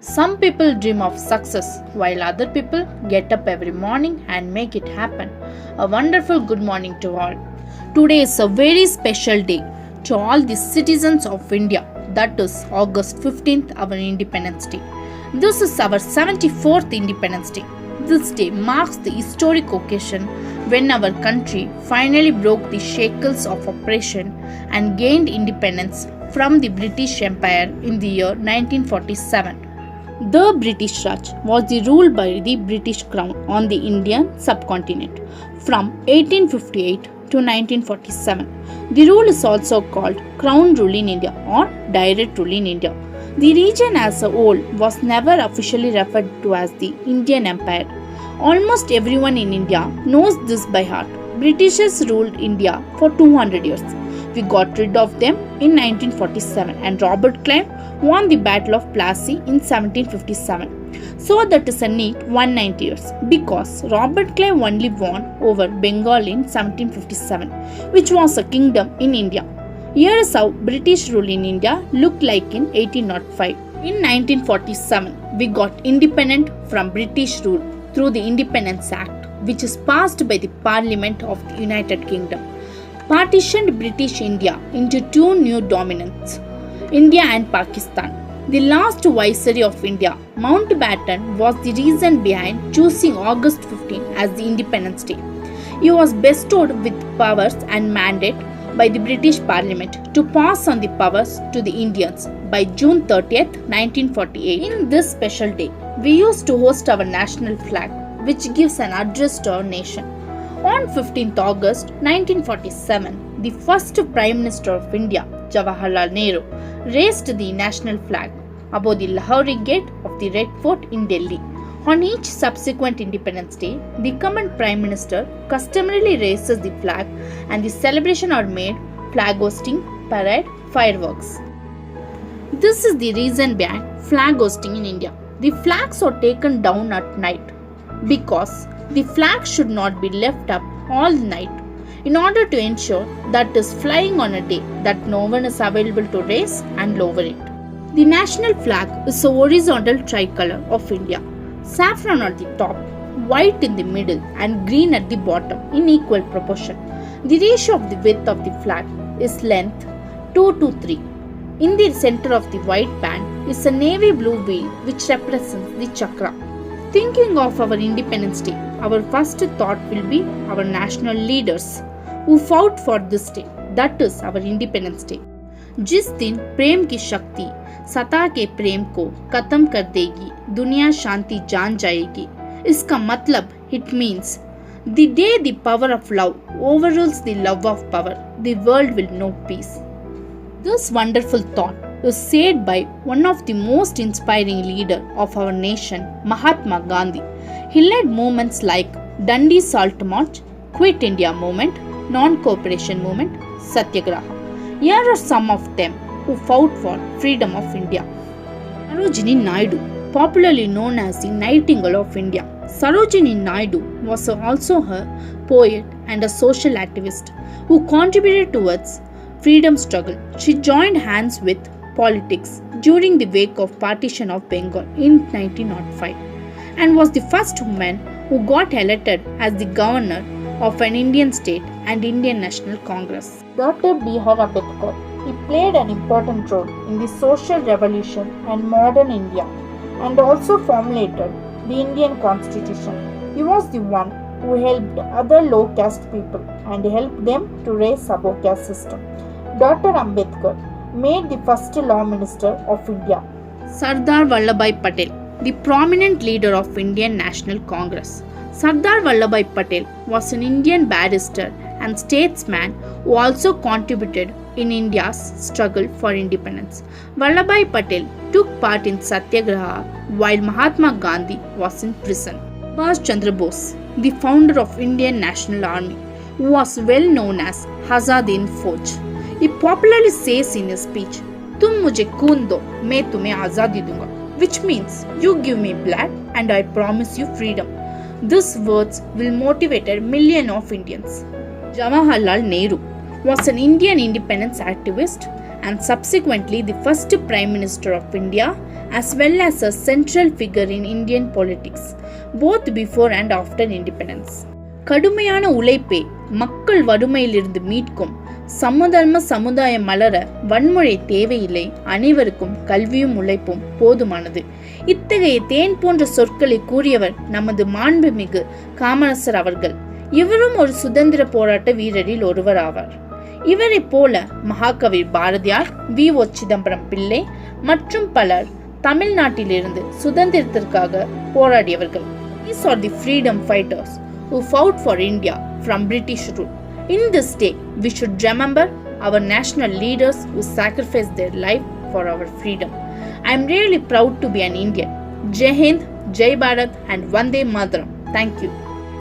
Some people dream of success while other people get up every morning and make it happen. A wonderful good morning to all. Today is a very special day to all the citizens of India. That is August 15th, our Independence Day. This is our 74th Independence Day. This day marks the historic occasion when our country finally broke the shackles of oppression and gained independence from the British Empire in the year 1947. The British Raj was the rule by the British Crown on the Indian subcontinent from 1858 to 1947. The rule is also called Crown Rule in India or Direct Rule in India. The region as a whole was never officially referred to as the Indian Empire. Almost everyone in India knows this by heart. Britishers ruled India for 200 years. We got rid of them in 1947 and Robert Clive won the Battle of Plassey in 1757. So that is a neat 190 years because Robert Clive only won over Bengal in 1757, which was a kingdom in India. Here is how British rule in India looked like in 1805. In 1947, we got independent from British rule through the Independence Act, which is passed by the Parliament of the United Kingdom. Partitioned British India into two new dominants, India and Pakistan. The last Viceroy of India, Mountbatten, was the reason behind choosing August 15 as the Independence Day. He was bestowed with powers and mandate by the British Parliament to pass on the powers to the Indians by June 30th, 1948. In this special day, we used to host our national flag, which gives an address to our nation. On 15th August 1947, the first Prime Minister of India, Jawaharlal Nehru, raised the national flag above the Lahori Gate of the Red Fort in Delhi. On each subsequent Independence Day, the current Prime Minister customarily raises the flag and the celebration are made flag hosting, parade, fireworks. This is the reason behind flag hosting in India. The flags are taken down at night because the flag should not be left up all night in order to ensure that it is flying on a day that no one is available to raise and lower it. The national flag is a horizontal tricolor of India. Saffron at the top, white in the middle and green at the bottom in equal proportion. The ratio of the width of the flag is length 2 to 3. In the center of the white band is a navy blue wheel which represents the chakra. Thinking of our Independence Day, our first thought will be our national leaders who fought for this day, that is our Independence Day. जिस दिन प्रेम की शक्ति सता के प्रेम को खत्म कर देगी, दुनिया शांति जान जाएगी. इसका मतलब it means the day the power of love overrules the love of power, the world will know peace. This wonderful thought is said by one of the most inspiring leaders of our nation, Mahatma Gandhi. He led movements like Dundee Salt March, Quit India Movement, Non-Cooperation Movement, Satyagraha. Here are some of them who fought for freedom of India. Sarojini Naidu, popularly known as the Nightingale of India. Sarojini Naidu was also a poet and a social activist who contributed towards freedom struggle. She joined hands with politics during the wake of partition of Bengal in 1905 and was the first woman who got elected as the governor of an Indian state and Indian National Congress. Dr. B.R. Ambedkar, he played an important role in the social revolution and modern India and also formulated the Indian Constitution. He was the one who helped other low caste people and helped them to raise above caste system. Dr. Ambedkar made the first law minister of India. Sardar Vallabhbhai Patel, the prominent leader of Indian National Congress. Sardar Vallabhbhai Patel was an Indian barrister and statesman who also contributed in India's struggle for independence. Vallabhbhai Patel took part in Satyagraha while Mahatma Gandhi was in prison. Subhash Chandra Bose, the founder of Indian National Army, who was well known as Azad Hind Fauj. He popularly says in his speech, "Tum mujhe khoon do, main tumhe azadi dunga," which means you give me blood and I promise you freedom. These words will motivate a million of Indians. Jawaharlal Nehru was an Indian independence activist and subsequently the first Prime Minister of India as well as a central figure in Indian politics, both before and after independence. கடுமையான உழைப்பே மக்கள் வறுமையிலிருந்து மீட்கும், சமதர்ம சமுதாயம் மலர வன்முறை தேவையில்லை, அனைவருக்கும் கல்வியும் உழைப்பும் போதுமானது. இத்தகைய தேன் போன்ற சொற்களை கூறியவர் நமது மாண்புமிகு காமராசர் அவர்கள். இவரும் ஒரு சுதந்திர போராட்ட வீரரில் ஒருவர் ஆவார். இவரை போல மகாகவி பாரதியார், வி.ஓ. சிதம்பரம் பிள்ளை மற்றும் பலர் தமிழ்நாட்டிலிருந்து சுதந்திரத்திற்காக போராடியவர்கள். These are the freedom fighters who fought for India from British rule. In this day, we should remember our national leaders who sacrificed their life for our freedom. I am really proud to be an Indian. Jai Hind, Jai Bharat and Vande Mataram. Thank you.